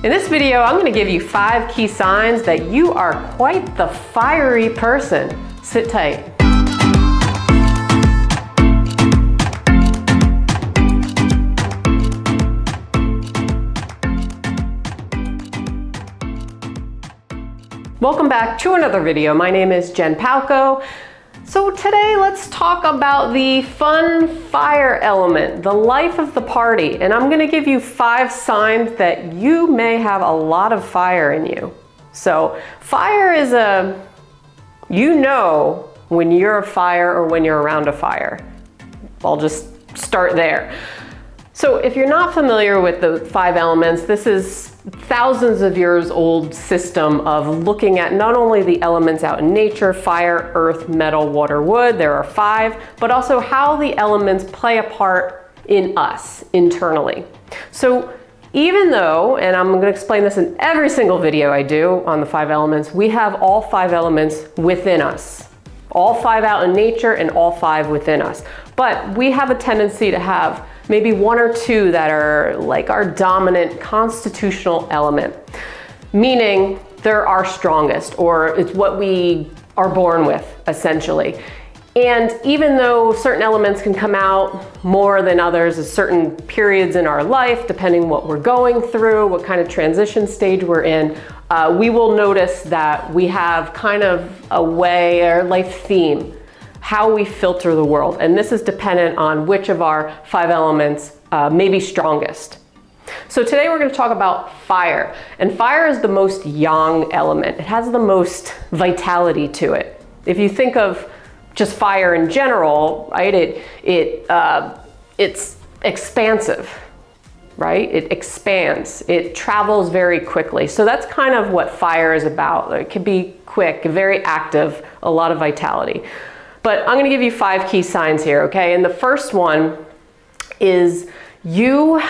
In this video, I'm going to give you 5 key signs that you are quite the fiery person. Sit tight. Welcome back to another video. My name is Jen Palco. So today let's talk about the fun fire element, the life of the party. And I'm going to give you 5 signs that you may have a lot of fire in you. So fire is you know when you're a fire or when you're around a fire. I'll just start there. So if you're not familiar with the 5 elements, this is thousands of years old system of looking at not only the elements out in nature, fire, earth, metal, water, wood, there are 5, but also how the elements play a part in us internally. So even though, and I'm going to explain this in every single video I do on the 5 elements, we have all 5 elements within us. All 5 out in nature and all 5 within us. But we have a tendency to have maybe 1 or 2 that are like our dominant constitutional element, meaning they're our strongest, or it's what we are born with, essentially. And even though certain elements can come out more than others at certain periods in our life, depending what we're going through, what kind of transition stage we're in, we will notice that we have kind of a way or life theme, how we filter the world. And this is dependent on which of our 5 elements may be strongest. So today we're going to talk about fire. And fire is the most yang element. It has the most vitality to it. If you think of just fire in general, right, it's expansive, right? It expands. It travels very quickly. So that's kind of what fire is about. It can be quick, very active, a lot of vitality. But I'm going to give you 5 key signs here, okay? And the first one is you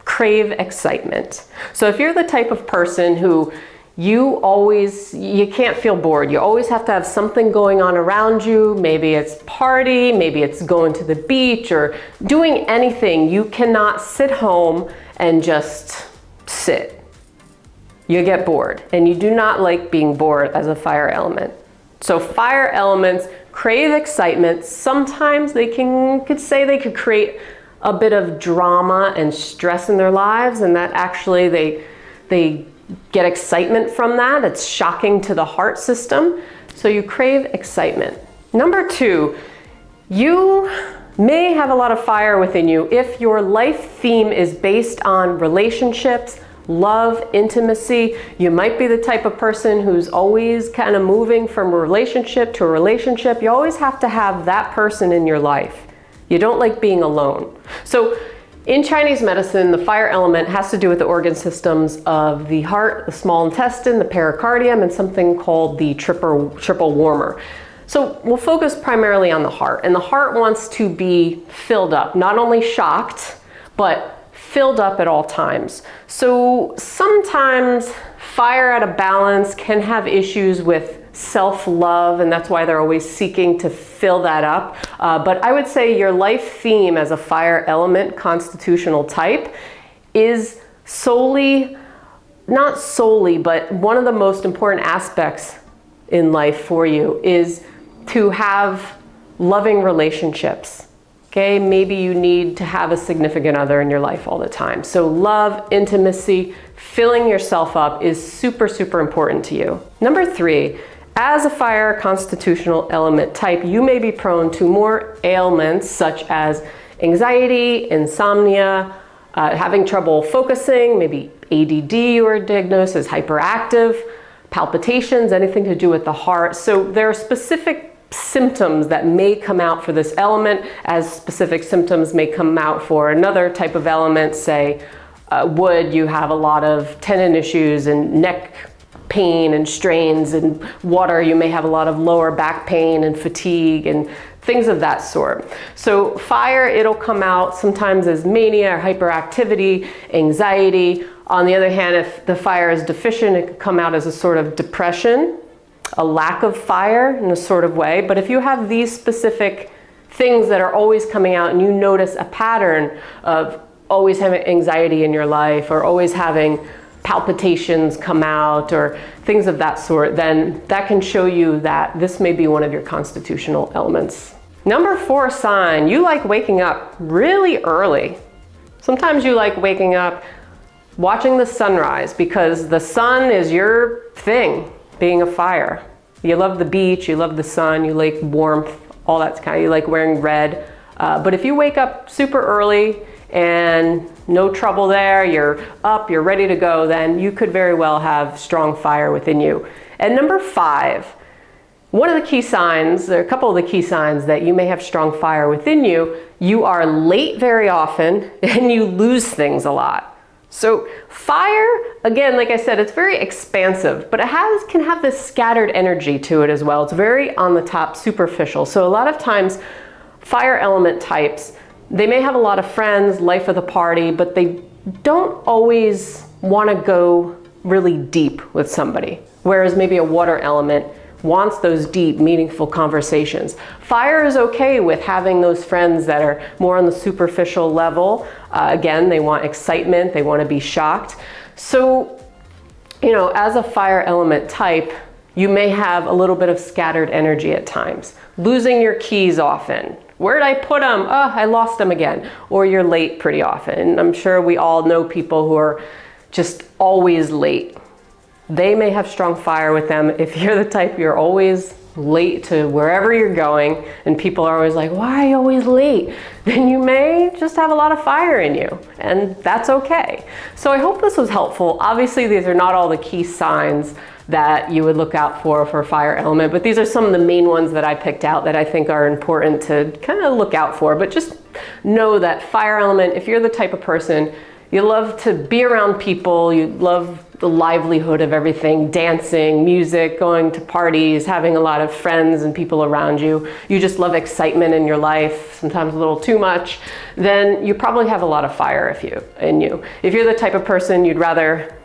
crave excitement. So if you're the type of person who you can't feel bored. You always have to have something going on around you. Maybe it's party, maybe it's going to the beach or doing anything. You cannot sit home and just sit. You get bored, and you do not like being bored as a fire element. So fire elements crave excitement. Sometimes they could create a bit of drama and stress in their lives, and that actually they get excitement from that. It's shocking to the heart system. So you crave excitement. Number 2, you may have a lot of fire within you if your life theme is based on relationships, love, intimacy. You might be the type of person who's always kind of moving from a relationship to a relationship. You always have to have that person in your life. You don't like being alone. So in Chinese medicine, the fire element has to do with the organ systems of the heart, the small intestine, the pericardium, and something called the triple warmer. So we'll focus primarily on the heart. And the heart wants to be filled up, not only shocked, but filled up at all times. So sometimes fire out of balance can have issues with self-love, and that's why they're always seeking to fill that up. But I would say your life theme as a fire element constitutional type is not solely, but one of the most important aspects in life for you is to have loving relationships. Okay, maybe you need to have a significant other in your life all the time. So love, intimacy, filling yourself up is super, super important to you. Number 3, as a fire constitutional element type, you may be prone to more ailments such as anxiety, insomnia, having trouble focusing, maybe ADD you are diagnosed as hyperactive, palpitations, anything to do with the heart. So there are specific symptoms that may come out for this element, as specific symptoms may come out for another type of element. Say wood, you have a lot of tendon issues and neck pain and strains, and water, you may have a lot of lower back pain and fatigue and things of that sort. So fire, it'll come out sometimes as mania or hyperactivity, anxiety. On the other hand, if the fire is deficient, it could come out as a sort of depression, a lack of fire in a sort of way. But if you have these specific things that are always coming out and you notice a pattern of always having anxiety in your life or always having palpitations come out or things of that sort, then that can show you that this may be one of your constitutional elements. Number 4 sign, you like waking up really early. Sometimes you like waking up watching the sunrise because the sun is your thing, being a fire. You love the beach, you love the sun, you like warmth, all that kind of, you like wearing red. But if you wake up super early and no trouble there, you're up, you're ready to go, then you could very well have strong fire within you. And number 5, one of the key signs, there are a couple of the key signs that you may have strong fire within you, you are late very often and you lose things a lot. So fire, again, like I said, it's very expansive, but it can have this scattered energy to it as well. It's very on the top, superficial. So a lot of times fire element types, they may have a lot of friends, life of the party, but they don't always want to go really deep with somebody. Whereas maybe a water element wants those deep, meaningful conversations. Fire is okay with having those friends that are more on the superficial level. Again, they want excitement, they want to be shocked. So, you know, as a fire element type, you may have a little bit of scattered energy at times. Losing your keys often. Where did I put them? Oh, I lost them again. Or you're late pretty often. And I'm sure we all know people who are just always late. They may have strong fire with them. If you're the type you're always late to wherever you're going and people are always like, why are you always late? Then you may just have a lot of fire in you, and that's okay. So I hope this was helpful. Obviously, these are not all the key signs that you would look out for fire element, but these are some of the main ones that I picked out that I think are important to kind of look out for. But just know that fire element, if you're the type of person, you love to be around people, you love the livelihood of everything, dancing, music, going to parties, having a lot of friends and people around you, you just love excitement in your life, sometimes a little too much, then you probably have a lot of fire in you. If you're the type of person you'd rather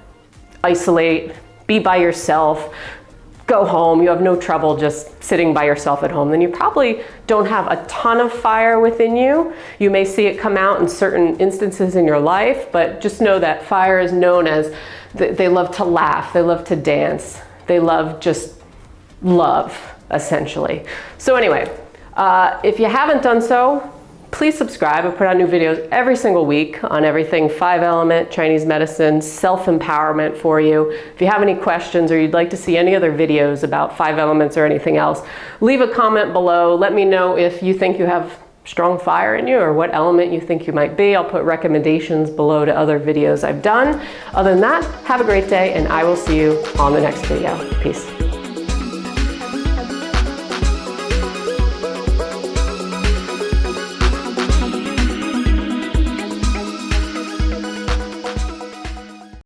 isolate, be by yourself, go home, you have no trouble just sitting by yourself at home, then you probably don't have a ton of fire within you. You may see it come out in certain instances in your life, but just know that fire is known as they love to laugh, they love to dance, they love just love, essentially. So anyway, if you haven't done so, please subscribe. I put out new videos every single week on everything 5 element, Chinese medicine, self-empowerment for you. If you have any questions or you'd like to see any other videos about 5 elements or anything else, leave a comment below. Let me know if you think you have strong fire in you or what element you think you might be. I'll put recommendations below to other videos I've done. Other than that, have a great day and I will see you on the next video. Peace.